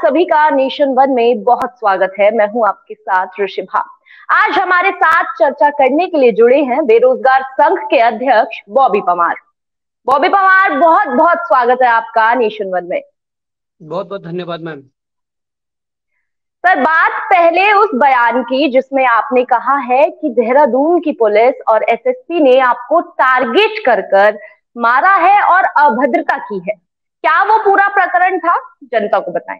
सभी का nation one में बहुत स्वागत है। मैं हूं आपके साथ ऋषिभा। आज हमारे साथ चर्चा करने के लिए जुड़े हैं बेरोजगार संघ के अध्यक्ष बॉबी पवार। बॉबी पवार, बहुत बहुत स्वागत है आपका नेशन वन में। बहुत बहुत धन्यवाद मैम। सर, बात पहले उस बयान की जिसमें आपने कहा है कि देहरादून की पुलिस और एसएसपी ने आपको टारगेट कर कर मारा है और अभद्रता की है। क्या वो पूरा प्रकरण था? जनता को बताएं।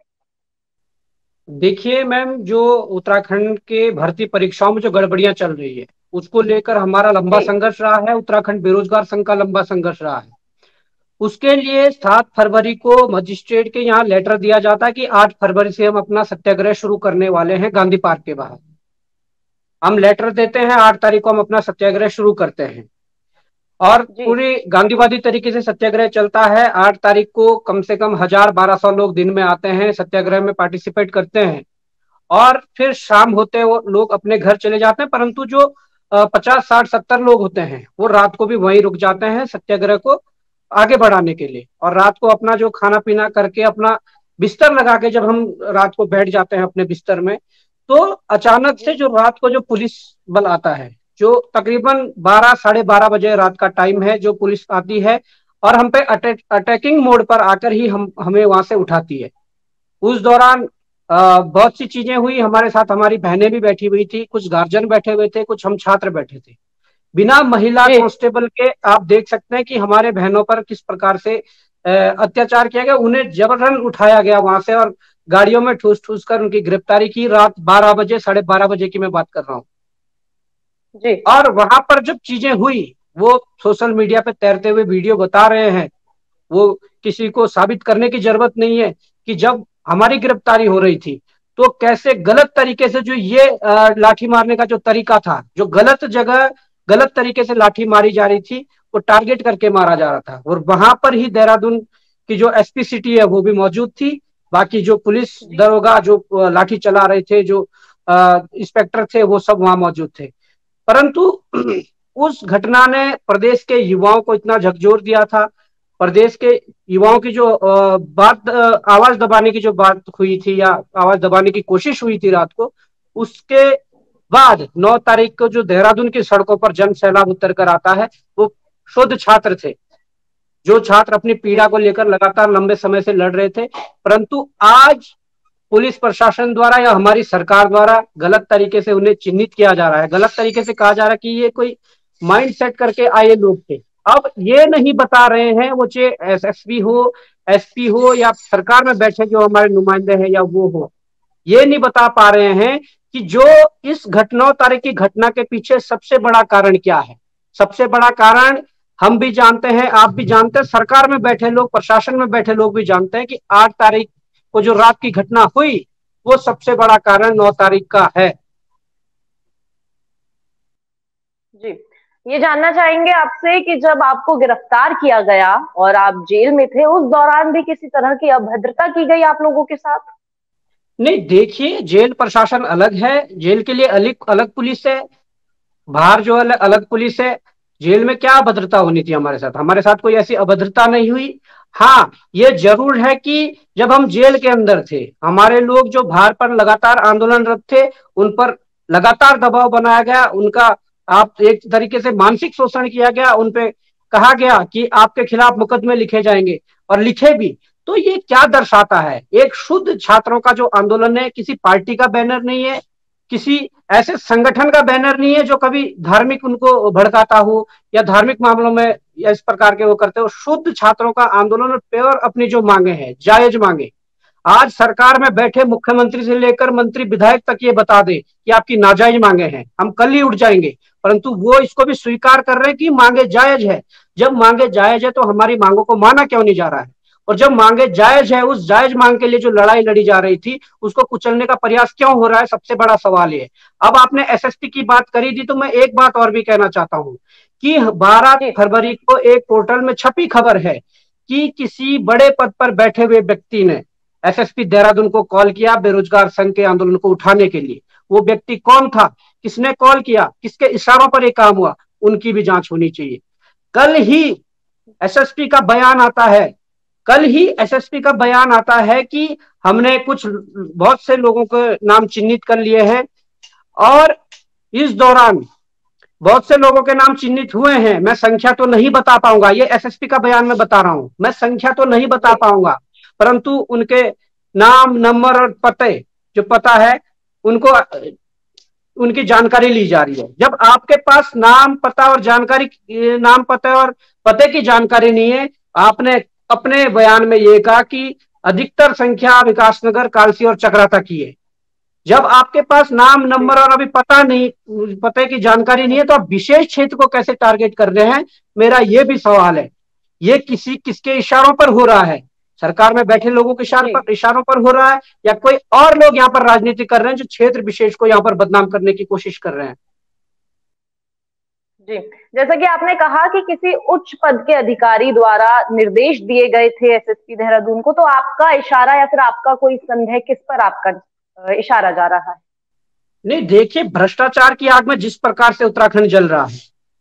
देखिए मैम, जो उत्तराखंड के भर्ती परीक्षाओं में जो गड़बड़ियां चल रही है उसको लेकर हमारा लंबा जी संघर्ष रहा है। उत्तराखंड बेरोजगार संघ का लंबा संघर्ष रहा है। उसके लिए 7 फरवरी को मजिस्ट्रेट के यहाँ लेटर दिया जाता है कि 8 फरवरी से हम अपना सत्याग्रह शुरू करने वाले हैं गांधी पार्क के बाहर। हम लेटर देते हैं, 8 तारीख को हम अपना सत्याग्रह शुरू करते हैं और जी पूरी गांधीवादी तरीके से सत्याग्रह चलता है। 8 तारीख को कम से कम 1000-1200 लोग दिन में आते हैं, सत्याग्रह में पार्टिसिपेट करते हैं और फिर शाम होते वो लोग अपने घर चले जाते हैं। परंतु जो 50-60-70 लोग होते हैं वो रात को भी वहीं रुक जाते हैं सत्याग्रह को आगे बढ़ाने के लिए। और रात को अपना जो खाना पीना करके अपना बिस्तर लगा के जब हम रात को बैठ जाते हैं अपने बिस्तर में, तो अचानक से जो रात को जो पुलिस बल आता है, जो तकरीबन 12-12:30 बजे रात का टाइम है, जो पुलिस आती है और हम पे अटैकिंग मोड पर आकर ही हमें वहां से उठाती है। उस दौरान बहुत सी चीजें हुई। हमारे साथ हमारी बहनें भी बैठी हुई थी, कुछ गार्जियन बैठे हुए थे, कुछ हम छात्र बैठे थे। बिना महिला जी कांस्टेबल के आप देख सकते हैं कि हमारे बहनों पर किस प्रकार से अत्याचार किया गया। उन्हें जबरन उठाया गया वहां से और गाड़ियों में ठूस ठूस कर उनकी गिरफ्तारी की। रात 12 बजे, 12:30 बजे की मैं बात कर रहा हूँ। जी और वहां पर जब चीजें हुई, वो सोशल मीडिया पे तैरते हुए वीडियो बता रहे हैं। वो किसी को साबित करने की जरूरत नहीं है कि जब हमारी गिरफ्तारी हो रही थी तो कैसे गलत तरीके से जो ये लाठी मारने का जो तरीका था, जो गलत जगह गलत तरीके से लाठी मारी जा रही थी, वो टारगेट करके मारा जा रहा था। और वहां पर ही देहरादून की जो एसपी सिटी है वो भी मौजूद थी। बाकी जो पुलिस जी दरोगा जो लाठी चला रहे थे, जो इंस्पेक्टर थे, वो सब वहां मौजूद थे। परंतु उस घटना ने प्रदेश के युवाओं को इतना झकझोर दिया था। प्रदेश के युवाओं की जो आवाज दबाने की जो बात हुई थी या आवाज दबाने की कोशिश हुई थी रात को, उसके बाद 9 तारीख को जो देहरादून की सड़कों पर जन सैलाब उतर कर आता है, वो शुद्ध छात्र थे, जो छात्र अपनी जी पीड़ा को लेकर लगातार लंबे समय से लड़ रहे थे। परंतु आज पुलिस प्रशासन द्वारा या हमारी सरकार द्वारा गलत तरीके से उन्हें चिन्हित किया जा रहा है। गलत तरीके से कहा जा रहा है कि ये कोई माइंड सेट करके आए लोग थे। अब ये नहीं बता रहे हैं, वो चाहे एसएसपी हो, एसपी हो या सरकार में बैठे जो हमारे नुमाइंदे हैं या वो हो, ये नहीं बता पा रहे हैं कि जो इस 9 तारीख की घटना के पीछे सबसे बड़ा कारण क्या है। सबसे बड़ा कारण हम भी जानते हैं, आप भी जानते हैं, सरकार में बैठे लोग, प्रशासन में बैठे लोग भी जानते हैं कि 8 तारीख को जो रात की घटना हुई वो सबसे बड़ा कारण 9 तारीख का है। जी ये जानना चाहेंगे आपसे कि जब आपको गिरफ्तार किया गया और आप जेल में थे, उस दौरान भी किसी तरह की अभद्रता की गई आप लोगों के साथ? नहीं, देखिए, जेल प्रशासन अलग है, जेल के लिए अलग अलग पुलिस है, बाहर जो अलग अलग पुलिस है। जेल में क्या अभद्रता होनी थी हमारे साथ कोई ऐसी अभद्रता नहीं हुई। हाँ, ये जरूर है कि जब हम जेल के अंदर थे, हमारे लोग जो बाहर पर लगातार आंदोलनरत थे, उन पर लगातार दबाव बनाया गया, उनका आप एक तरीके से मानसिक शोषण किया गया। उन पे कहा गया कि आपके खिलाफ मुकदमे लिखे जाएंगे, और लिखे भी। तो ये क्या दर्शाता है? एक शुद्ध छात्रों का जो आंदोलन है, किसी पार्टी का बैनर नहीं है, किसी ऐसे संगठन का बैनर नहीं है जो कभी धार्मिक उनको भड़काता हो या धार्मिक मामलों में या इस प्रकार के वो करते हो। शुद्ध छात्रों का आंदोलन और प्योर अपनी जो मांगे हैं, जायज मांगे। आज सरकार में बैठे मुख्यमंत्री से लेकर मंत्री विधायक तक ये बता दे कि आपकी नाजायज मांगे हैं, हम कल ही उठ जाएंगे, परंतु वो इसको भी स्वीकार कर रहे हैं कि मांगे जायज है। जब मांगे जायज है तो हमारी मांगों को माना क्यों नहीं जा रहा है? और जब मांगे जायज है, उस जायज मांग के लिए जो लड़ाई लड़ी जा रही थी उसको कुचलने का प्रयास क्यों हो रहा है? सबसे बड़ा सवाल ये है। अब आपने एसएसपी की बात करी थी, तो मैं एक बात और भी कहना चाहता हूं कि 12 जी फरवरी को एक पोर्टल में छपी खबर है कि किसी बड़े पद पर बैठे हुए व्यक्ति ने एसएसपी देहरादून को कॉल किया बेरोजगार संघ के आंदोलन को उठाने के लिए। वो व्यक्ति कौन था, किसने कॉल किया, किसके इशारों पर यह काम हुआ, उनकी भी जांच होनी चाहिए। कल ही एसएसपी का बयान आता है कल ही एसएसपी का बयान आता है कि हमने कुछ बहुत से लोगों के नाम चिन्हित कर लिए हैं और इस दौरान बहुत से लोगों के नाम चिन्हित हुए हैं। मैं संख्या तो नहीं बता पाऊंगा, ये एसएसपी का बयान में बता रहा हूं, मैं संख्या तो नहीं बता पाऊंगा, परंतु उनके नाम, नंबर और पते, जो पता है उनको, उनकी जानकारी ली जा रही है। जब आपके पास नाम पता और जानकारी, नाम पता और पते की जानकारी नहीं है, आपने अपने बयान में ये कहा कि अधिकतर संख्या विकासनगर, कालसी और चकराता की है। जब आपके पास नाम, नंबर और अभी पता नहीं, पते की जानकारी नहीं है, तो आप विशेष क्षेत्र को कैसे टारगेट कर रहे हैं, मेरा यह भी सवाल है। ये किसके इशारों पर हो रहा है? सरकार में बैठे लोगों के इशारों पर हो रहा है, या कोई और लोग यहाँ पर राजनीति कर रहे हैं जो क्षेत्र विशेष को यहाँ पर बदनाम करने की कोशिश कर रहे हैं? जी, जैसा कि आपने कहा कि किसी उच्च पद के अधिकारी द्वारा निर्देश दिए गए थे एसएसपी देहरादून को, तो आपका इशारा या फिर आपका कोई संदेह किस पर आपका इशारा जा रहा है? नहीं, देखिए, भ्रष्टाचार की आग में जिस प्रकार से उत्तराखंड जल रहा है,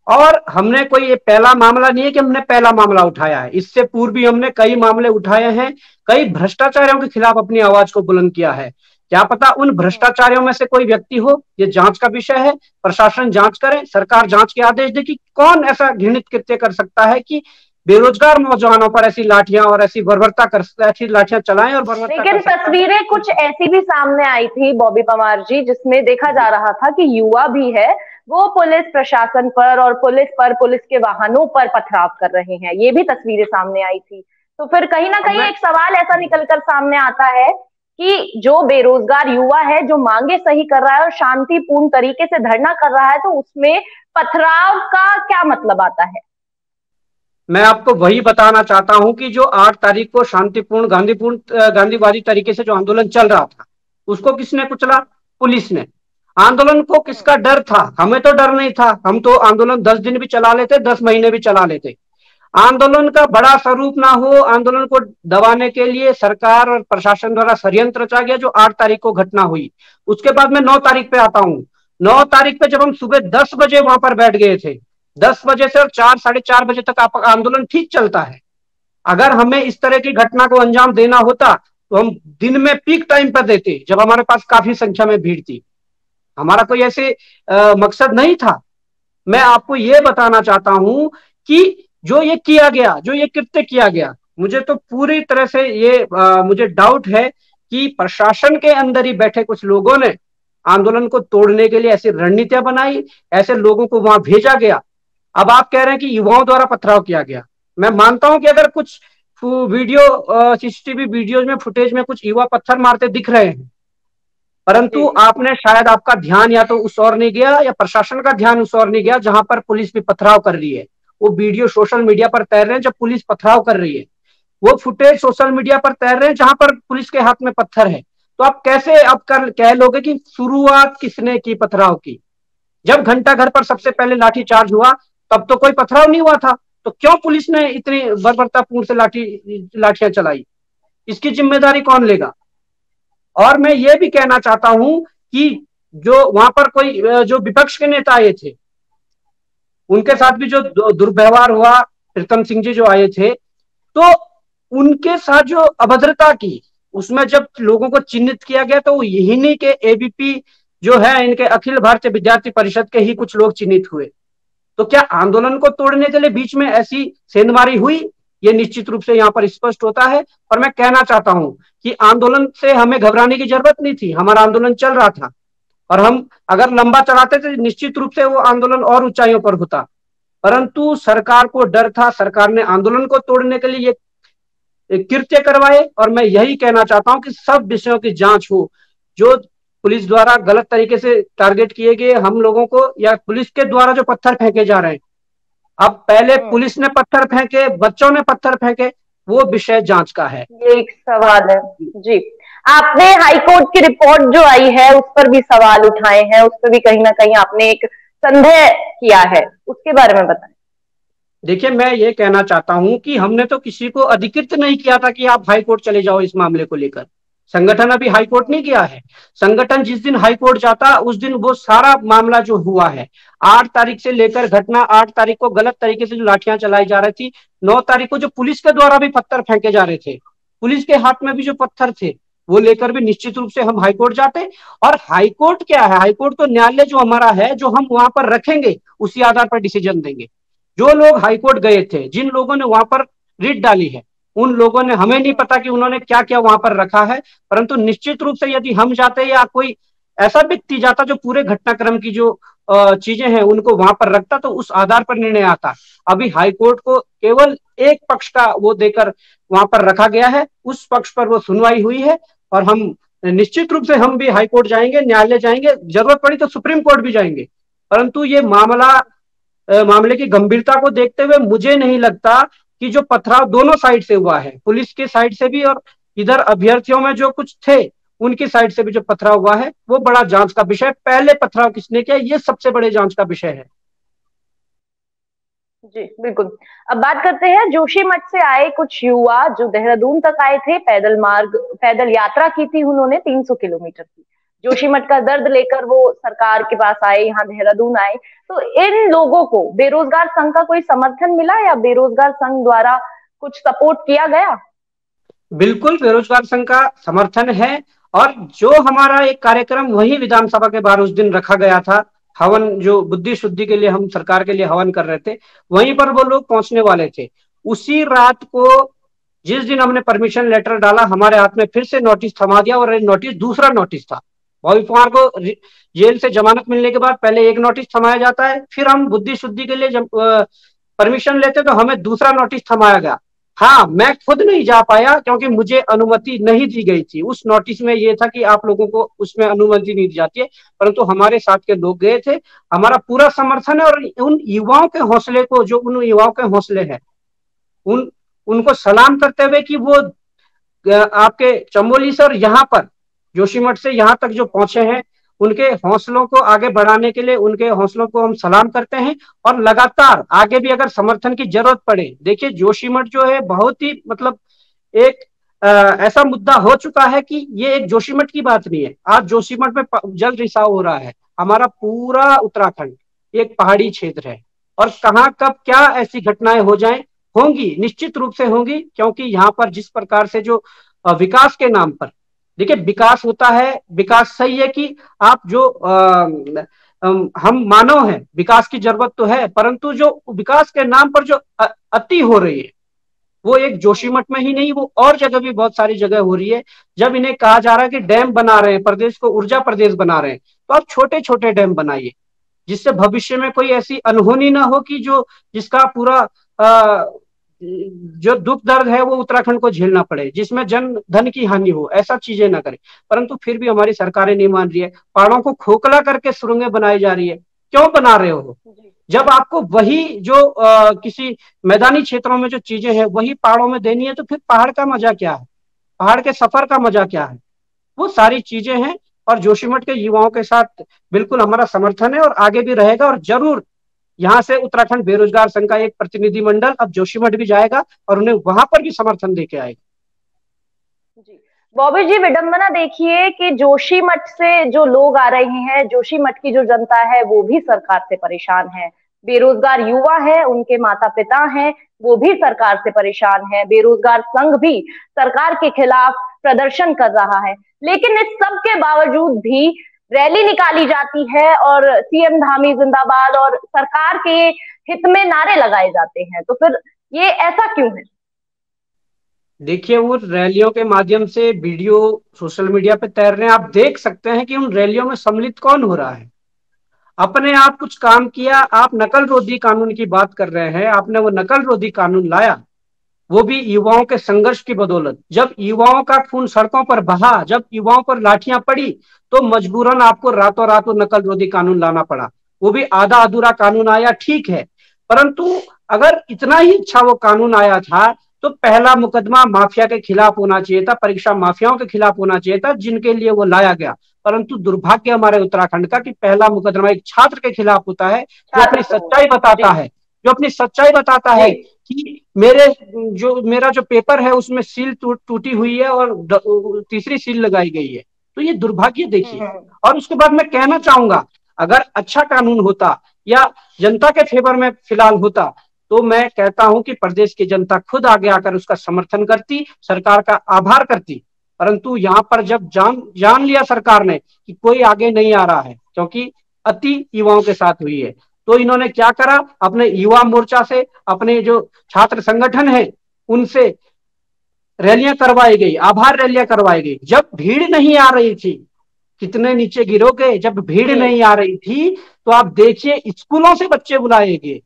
और हमने कोई, ये पहला मामला नहीं है कि हमने पहला मामला उठाया है, इससे पूर्व भी हमने कई मामले उठाए हैं, कई भ्रष्टाचारियों के खिलाफ अपनी आवाज को बुलंद किया है। क्या पता उन भ्रष्टाचारियों में से कोई व्यक्ति हो, ये जांच का विषय है, प्रशासन जांच करे, सरकार जांच के आदेश दे कि कौन ऐसा घृणित कृत्य कर सकता है कि बेरोजगार नौजवानों पर ऐसी लाठियां और ऐसी बर्बरता कर, ऐसी लाठियां चलाएं और बर्बरता। लेकिन तस्वीरें कुछ ऐसी भी सामने आई थी बॉबी परमार जी, जिसमें देखा जा रहा था कि युवा भी है, वो पुलिस प्रशासन पर और पुलिस के वाहनों पर पथराव कर रहे हैं, ये भी तस्वीरें सामने आई थी। तो फिर कहीं ना कहीं एक सवाल ऐसा निकलकर सामने आता है कि जो बेरोजगार युवा है, जो मांगे सही कर रहा है और शांतिपूर्ण तरीके से धरना कर रहा है, तो उसमें पथराव का क्या मतलब आता है? मैं आपको वही बताना चाहता हूं कि जो 8 तारीख को शांतिपूर्ण, गांधीवादी तरीके से जो आंदोलन चल रहा था, उसको किसने कुचला? पुलिस ने। आंदोलन को किसका डर था? हमें तो डर नहीं था, हम तो आंदोलन 10 दिन भी चला लेते, 10 महीने भी चला लेते। आंदोलन का बड़ा स्वरूप ना हो, आंदोलन को दबाने के लिए सरकार और प्रशासन द्वारा षड्यंत्र रचा गया, जो 8 तारीख को घटना हुई। उसके बाद मैं 9 तारीख पे आता हूं। 9 तारीख पे जब हम सुबह 10 बजे वहां पर बैठ गए थे, 10 बजे से और 4, साढ़े 4 बजे तक आंदोलन ठीक चलता है। अगर हमें इस तरह की घटना को अंजाम देना होता तो हम दिन में पीक टाइम पर देते, जब हमारे पास काफी संख्या में भीड़ थी। हमारा कोई ऐसे मकसद नहीं था। मैं आपको यह बताना चाहता हूं कि जो ये किया गया, जो ये कृत्य किया गया, मुझे तो पूरी तरह से ये मुझे डाउट है कि प्रशासन के अंदर ही बैठे कुछ लोगों ने आंदोलन को तोड़ने के लिए ऐसी रणनीतियां बनाई, ऐसे लोगों को वहां भेजा गया। अब आप कह रहे हैं कि युवाओं द्वारा पथराव किया गया। मैं मानता हूं कि अगर कुछ वीडियो, सीसीटीवी वीडियोज में, फुटेज में कुछ युवा पत्थर मारते दिख रहे हैं, परंतु आपने शायद, आपका ध्यान या तो उस ओर नहीं गया या प्रशासन का ध्यान उस ओर नहीं गया जहां पर पुलिस भी पथराव कर रही है। वो वीडियो सोशल मीडिया पर तैर रहे हैं जब पुलिस पथराव कर रही है, वो फुटेज सोशल मीडिया पर तैर रहे हैं जहां पर पुलिस के हाथ में पत्थर है। तो आप कैसे कह लोगे कि शुरुआत किसने की पथराव की? जब घंटा घर पर सबसे पहले लाठी चार्ज हुआ तब तो कोई पथराव नहीं हुआ था, तो क्यों पुलिस ने इतनी बर्बरतापूर्ण से लाठियां चलाई? इसकी जिम्मेदारी कौन लेगा? और मैं ये भी कहना चाहता हूं कि जो वहां पर कोई जो विपक्ष के नेता आए थे, उनके साथ भी जो दुर्व्यवहार हुआ, प्रीतम सिंह जी जो आए थे, तो उनके साथ जो अभद्रता की, उसमें जब लोगों को चिन्हित किया गया तो यही के एबीपी जो है, इनके अखिल भारतीय विद्यार्थी परिषद के ही कुछ लोग चिन्हित हुए। तो क्या आंदोलन को तोड़ने के लिए बीच में ऐसी सेंधमारी हुई? ये निश्चित रूप से यहाँ पर स्पष्ट होता है। और मैं कहना चाहता हूं कि आंदोलन से हमें घबराने की जरूरत नहीं थी, हमारा आंदोलन चल रहा था, और हम अगर लंबा चलाते थे निश्चित रूप से वो आंदोलन और ऊंचाइयों पर होता। परंतु सरकार को डर था, सरकार ने आंदोलन को तोड़ने के लिए ये कृत्य करवाए। और मैं यही कहना चाहता हूं कि सब विषयों की जांच हो। जो पुलिस द्वारा गलत तरीके से टारगेट किए गए हम लोगों को, या पुलिस के द्वारा जो पत्थर फेंके जा रहे हैं, अब पहले पुलिस ने पत्थर फेंके, बच्चों ने पत्थर फेंके, वो विषय जांच का है। ये एक सवाल है जी। आपने हाईकोर्ट की रिपोर्ट जो आई है उस पर भी सवाल उठाए हैं, उस पर भी कहीं ना कहीं आपने एक संदेह किया है, उसके बारे में बताएं। देखिए, मैं ये कहना चाहता हूं कि हमने तो किसी को अधिकृत नहीं किया था कि आप हाईकोर्ट चले जाओ इस मामले को लेकर। संगठन अभी हाईकोर्ट नहीं गया है। संगठन जिस दिन हाईकोर्ट जाता उस दिन वो सारा मामला जो हुआ है, 8 तारीख से लेकर घटना 8 तारीख को गलत तरीके से जो लाठियां चलाई जा रही थी, 9 तारीख को जो पुलिस के द्वारा भी पत्थर फेंके जा रहे थे, पुलिस के हाथ में भी जो पत्थर थे वो लेकर भी निश्चित रूप से हम हाईकोर्ट जाते। और हाईकोर्ट क्या है, हाईकोर्ट तो न्यायालय जो हमारा है, जो हम वहां पर रखेंगे उसी आधार पर डिसीजन देंगे। जो लोग हाईकोर्ट गए थे, जिन लोगों ने वहां पर रिट डाली है, उन लोगों ने, हमें नहीं पता कि उन्होंने क्या क्या वहां पर रखा है, परंतु निश्चित रूप से यदि हम जाते या कोई ऐसा व्यक्ति जाता जो पूरे घटनाक्रम की जो चीजें हैं उनको वहां पर रखता, तो उस आधार पर निर्णय आता। अभी हाईकोर्ट को केवल एक पक्ष का वो देकर वहां पर रखा गया है, उस पक्ष पर वो सुनवाई हुई है, और हम निश्चित रूप से हम भी हाईकोर्ट जाएंगे, न्यायालय जाएंगे, जरूरत पड़ी तो सुप्रीम कोर्ट भी जाएंगे। परंतु ये मामले की गंभीरता को देखते हुए मुझे नहीं लगता कि जो पथराव दोनों साइड से हुआ है, पुलिस के साइड से भी और इधर अभ्यर्थियों में जो कुछ थे उनकी साइड से भी जो पथराव हुआ है, वो बड़ा जांच का विषय। पहले पथराव किसने किया, ये सबसे बड़े जांच का विषय है। जी बिल्कुल। अब बात करते हैं जोशीमठ से आए कुछ युवा जो देहरादून तक आए थे, पैदल यात्रा की थी उन्होंने 300 किलोमीटर की। जोशीमठ का दर्द लेकर वो सरकार के पास आए, यहाँ देहरादून आए। तो इन लोगों को बेरोजगार संघ का कोई समर्थन मिला या बेरोजगार संघ द्वारा कुछ सपोर्ट किया गया? बिल्कुल बेरोजगार संघ का समर्थन है, और जो हमारा एक कार्यक्रम वही विधानसभा के बाहर उस दिन रखा गया था, हवन, जो बुद्धि शुद्धि के लिए हम सरकार के लिए हवन कर रहे थे, वहीं पर वो लोग पहुंचने वाले थे। उसी रात को जिस दिन हमने परमिशन लेटर डाला, हमारे हाथ में फिर से नोटिस थमा दिया, और नोटिस दूसरा नोटिस था। बॉबी पवार को जेल से जमानत मिलने के बाद पहले एक नोटिस थमाया जाता है, फिर हम बुद्धि शुद्धि के लिए परमिशन लेते तो हमें दूसरा नोटिस थमाया गया। हाँ, मैं खुद नहीं जा पाया क्योंकि मुझे अनुमति नहीं दी गई थी। उस नोटिस में ये था कि आप लोगों को उसमें अनुमति नहीं दी जाती है, परंतु हमारे साथ के लोग गए थे। हमारा पूरा समर्थन है, और उन युवाओं के हौसले को, जो उन युवाओं के हौसले हैं, उनको सलाम करते हुए कि वो आपके चमोली से और यहाँ पर जोशीमठ से यहाँ तक जो पहुंचे हैं, उनके हौसलों को आगे बढ़ाने के लिए उनके हौसलों को हम सलाम करते हैं। और लगातार आगे भी अगर समर्थन की जरूरत पड़े, देखिए जोशीमठ जो है बहुत ही मतलब एक ऐसा मुद्दा हो चुका है कि ये एक जोशीमठ की बात नहीं है। आज जोशीमठ में जल रिसाव हो रहा है। हमारा पूरा उत्तराखंड एक पहाड़ी क्षेत्र है, और कहाँ कब क्या ऐसी घटनाएं हो जाएं, होंगी, निश्चित रूप से होंगी, क्योंकि यहाँ पर जिस प्रकार से जो विकास के नाम पर, देखिए विकास होता है, विकास सही है कि आप जो हम मानव हैं, विकास की जरूरत तो है, परंतु जो विकास के नाम पर जो अति हो रही है, वो एक जोशीमठ में ही नहीं, वो और जगह भी बहुत सारी जगह हो रही है। जब इन्हें कहा जा रहा है कि डैम बना रहे हैं, प्रदेश को ऊर्जा प्रदेश बना रहे हैं, तो आप छोटे छोटे डैम बनाइए, जिससे भविष्य में कोई ऐसी अनहोनी ना हो कि जिसका पूरा जो दुख दर्द है वो उत्तराखंड को झेलना पड़े, जिसमें जन धन की हानि हो, ऐसा चीजें ना करें। परंतु फिर भी हमारी सरकारें नहीं मान रही है, पहाड़ों को खोखला करके सुरंगें बनाई जा रही है। क्यों बना रहे हो? जब आपको वही जो किसी मैदानी क्षेत्रों में जो चीजें हैं वही पहाड़ों में देनी है, तो फिर पहाड़ का मजा क्या है, पहाड़ के सफर का मजा क्या है? वो सारी चीजें हैं, और जोशीमठ के युवाओं के साथ बिल्कुल हमारा समर्थन है और आगे भी रहेगा। और जरूर यहाँ से उत्तराखंड बेरोजगार संघ का एक प्रतिनिधिमंडल अब जोशीमठ भी जाएगा और उन्हें वहां पर भी समर्थन देके आएगा। जी बॉबी जी, विडंबना देखिए कि जोशीमठ से जो लोग आ रहे हैं, जोशीमठ की जो जनता है वो भी सरकार से परेशान है। बेरोजगार युवा है, उनके माता पिता हैं, वो भी सरकार से परेशान है। बेरोजगार संघ भी सरकार के खिलाफ प्रदर्शन कर रहा है। लेकिन इस सब के बावजूद भी रैली निकाली जाती है और सीएम धामी जिंदाबाद और सरकार के हित में नारे लगाए जाते हैं। तो फिर ये ऐसा क्यों है? देखिए, वो रैलियों के माध्यम से वीडियो सोशल मीडिया पे तैर रहे हैं। आप देख सकते हैं कि उन रैलियों में सम्मिलित कौन हो रहा है। अपने आप कुछ काम किया, आप नकल रोधी कानून की बात कर रहे हैं, आपने वो नकल रोधी कानून लाया, वो भी युवाओं के संघर्ष की बदौलत। जब युवाओं का खून सड़कों पर बहा, जब युवाओं पर लाठियां पड़ी, तो मजबूरन आपको रातों रात वो नकल रोधी कानून लाना पड़ा। वो भी आधा अधूरा कानून आया, ठीक है, परंतु अगर इतना ही अच्छा वो कानून आया था तो पहला मुकदमा माफिया के खिलाफ होना चाहिए था, परीक्षा माफियाओं के खिलाफ होना चाहिए था, जिनके लिए वो लाया गया। परंतु दुर्भाग्य हमारे उत्तराखंड का कि पहला मुकदमा एक छात्र के खिलाफ होता है, जो अपनी सच्चाई बताता है, जो अपनी सच्चाई बताता है कि मेरा जो पेपर है उसमें सील टूटी हुई है और तीसरी सील लगाई गई है। तो ये दुर्भाग्य देखिए। और उसके बाद मैं कहना चाहूंगा, अगर अच्छा कानून होता या जनता के फेवर में फिलहाल होता, तो मैं कहता हूं कि प्रदेश की जनता खुद आगे आकर उसका समर्थन करती, सरकार का आभार करती। परंतु यहाँ पर जब जान लिया सरकार ने कि कोई आगे नहीं आ रहा है, क्योंकि अति युवाओं के साथ हुई है, तो इन्होंने क्या करा, अपने युवा मोर्चा से, अपने जो छात्र संगठन है उनसे रैलियां करवाई गई, आभार रैलियां करवाई गई। जब भीड़ नहीं आ रही थी, कितने नीचे गिरोगे, जब भीड़ नहीं आ रही थी तो आप देखिए स्कूलों से बच्चे बुलाए गए,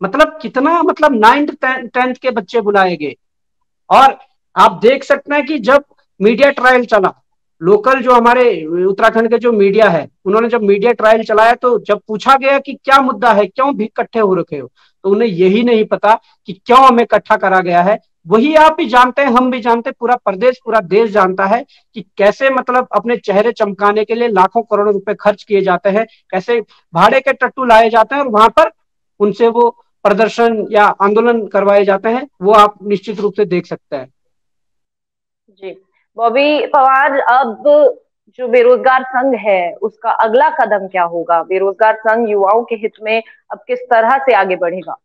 मतलब कितना, मतलब 9th 10th के बच्चे बुलाए गए। और आप देख सकते हैं कि जब मीडिया ट्रायल चला, लोकल जो हमारे उत्तराखंड के जो मीडिया है, उन्होंने जब मीडिया ट्रायल चलाया तो जब पूछा गया कि क्या मुद्दा है, क्यों भी इकट्ठे हो रखे हो, तो उन्हें यही नहीं पता कि क्यों हमें इकट्ठा करा गया है। वही आप भी जानते हैं, हम भी जानते हैं, पूरा प्रदेश पूरा देश जानता है कि कैसे मतलब अपने चेहरे चमकाने के लिए लाखों करोड़ों रुपए खर्च किए जाते हैं, कैसे भाड़े के टट्टू लाए जाते हैं और वहां पर उनसे वो प्रदर्शन या आंदोलन करवाए जाते हैं, वो आप निश्चित रूप से देख सकते हैं। जी। बॉबी पवार, अब जो बेरोजगार संघ है उसका अगला कदम क्या होगा? बेरोजगार संघ युवाओं के हित में अब किस तरह से आगे बढ़ेगा?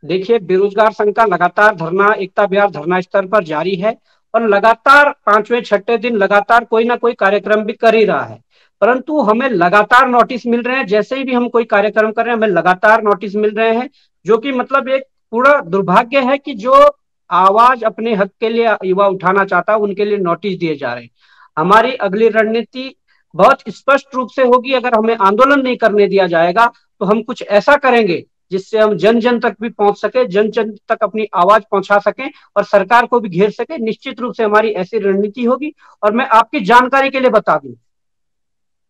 देखिए, बेरोजगार संघ का लगातार धरना, एकता विहार धरना स्तर पर जारी है और लगातार पांचवें छठे दिन लगातार कोई ना कोई कार्यक्रम भी कर ही रहा है। परंतु हमें लगातार नोटिस मिल रहे हैं, जैसे ही भी हम कोई कार्यक्रम कर रहे हैं हमें लगातार नोटिस मिल रहे हैं, जो कि मतलब एक पूरा दुर्भाग्य है कि जो आवाज अपने हक के लिए युवा उठाना चाहता है उनके लिए नोटिस दिए जा रहे हैं। हमारी अगली रणनीति बहुत स्पष्ट रूप से होगी, अगर हमें आंदोलन नहीं करने दिया जाएगा तो हम कुछ ऐसा करेंगे जिससे हम जन जन तक भी पहुंच सके, जन जन तक अपनी आवाज पहुंचा सकें और सरकार को भी घेर सके। निश्चित रूप से हमारी ऐसी रणनीति होगी। और मैं आपकी जानकारी के लिए बता दूं,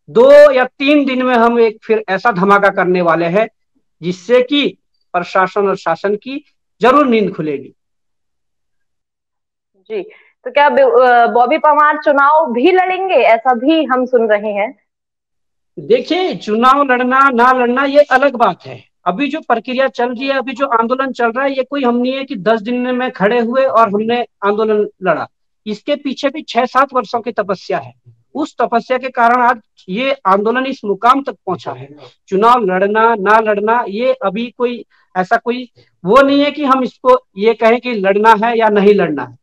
2 या 3 दिन में हम एक फिर ऐसा धमाका करने वाले हैं जिससे कि प्रशासन और शासन की जरूर नींद खुलेगी। जी। तो क्या बॉबी पवार चुनाव भी लड़ेंगे? ऐसा भी हम सुन रहे हैं। देखिए, चुनाव लड़ना ना लड़ना ये अलग बात है। अभी जो प्रक्रिया चल रही है, अभी जो आंदोलन चल रहा है, ये कोई हम नहीं है कि 10 दिन में खड़े हुए और हमने आंदोलन लड़ा। इसके पीछे भी 6-7 वर्षों की तपस्या है। उस तपस्या के कारण आज ये आंदोलन इस मुकाम तक पहुंचा है। चुनाव लड़ना ना लड़ना ये अभी कोई ऐसा कोई वो नहीं है कि हम इसको ये कहें कि लड़ना है या नहीं लड़ना है।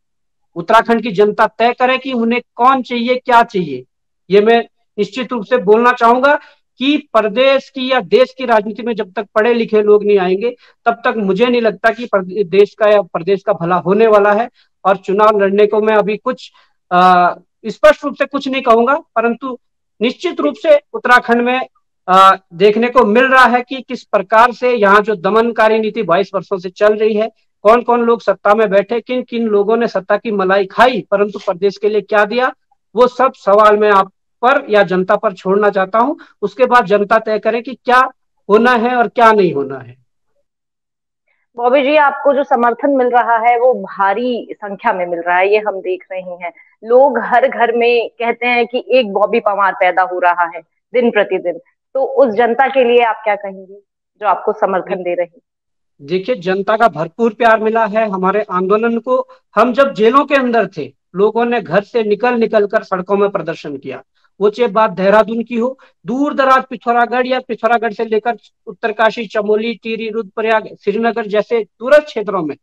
उत्तराखंड की जनता तय करे कि उन्हें कौन चाहिए, क्या चाहिए। ये मैं निश्चित रूप से बोलना चाहूंगा कि प्रदेश की या देश की राजनीति में जब तक पढ़े लिखे लोग नहीं आएंगे तब तक मुझे नहीं लगता कि देश का या प्रदेश का भला होने वाला है। और चुनाव लड़ने को मैं अभी कुछ स्पष्ट रूप से कुछ नहीं कहूंगा, परंतु निश्चित रूप से उत्तराखंड में देखने को मिल रहा है कि किस प्रकार से यहाँ जो दमनकारी नीति 22 वर्षों से चल रही है, कौन कौन लोग सत्ता में बैठे, किन किन लोगों ने सत्ता की मलाई खाई, परंतु प्रदेश के लिए क्या दिया, वो सब सवाल मैं आप पर या जनता पर छोड़ना चाहता हूं। उसके बाद जनता तय करे कि क्या होना है और क्या नहीं होना है। बॉबी जी, आपको जो समर्थन मिल रहा है वो भारी संख्या में मिल रहा है, ये हम देख रहे हैं। लोग हर घर में कहते हैं कि एक बॉबी पवार पैदा हो रहा है दिन प्रतिदिन। तो उस जनता के लिए आप क्या कहेंगे जो आपको समर्थन दे रही? देखिए, जनता का भरपूर प्यार मिला है हमारे आंदोलन को। हम जब जेलों के अंदर थे, लोगों ने घर से निकल निकल कर सड़कों में प्रदर्शन किया। वो चाहे बात देहरादून की हो, दूर दराज पिथौरागढ़ या पिथौरागढ़ से लेकर उत्तरकाशी, चमोली, टिहरी, रुद्रप्रयाग, श्रीनगर जैसे दूरस्थ क्षेत्रों में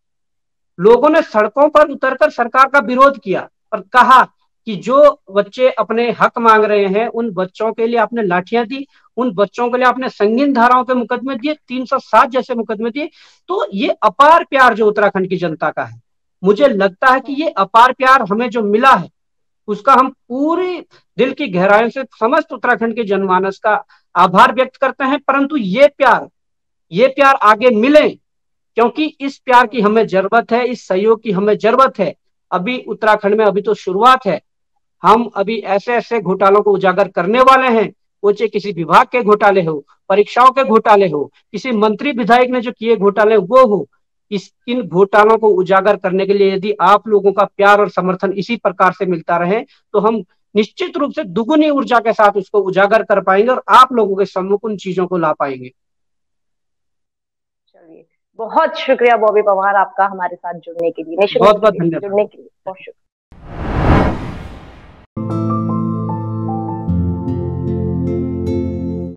लोगों ने सड़कों पर उतरकर सरकार का विरोध किया और कहा कि जो बच्चे अपने हक मांग रहे हैं उन बच्चों के लिए आपने लाठियां दी, उन बच्चों के लिए आपने संगीन धाराओं के मुकदमे दिए, 307 जैसे मुकदमे दिए। तो ये अपार प्यार जो उत्तराखंड की जनता का है, मुझे लगता है कि ये अपार प्यार हमें जो मिला है उसका हम पूरी दिल की गहराइयों से समस्त उत्तराखंड के जनमानस का आभार व्यक्त करते हैं। परंतु ये प्यार आगे मिले, क्योंकि इस प्यार की हमें जरूरत है, इस सहयोग की हमें जरूरत है। अभी उत्तराखंड में अभी तो शुरुआत है। हम अभी ऐसे ऐसे घोटालों को उजागर करने वाले हैं, वो चाहे किसी विभाग के घोटाले हो, परीक्षाओं के घोटाले हो, किसी मंत्री विधायक ने जो किए घोटाले वो हो, इन घोटालों को उजागर करने के लिए यदि आप लोगों का प्यार और समर्थन इसी प्रकार से मिलता रहे तो हम निश्चित रूप से दुगुनी ऊर्जा के साथ उसको उजागर कर पाएंगे और आप लोगों के सम्मुख उन चीजों को ला पाएंगे। चलिए, बहुत शुक्रिया बॉबी पवार आपका हमारे साथ जुड़ने के लिए, नेशन बहुत बहुत के लिए धन्यवाद। जुड़ने के लिए बहुत शुक्रिया।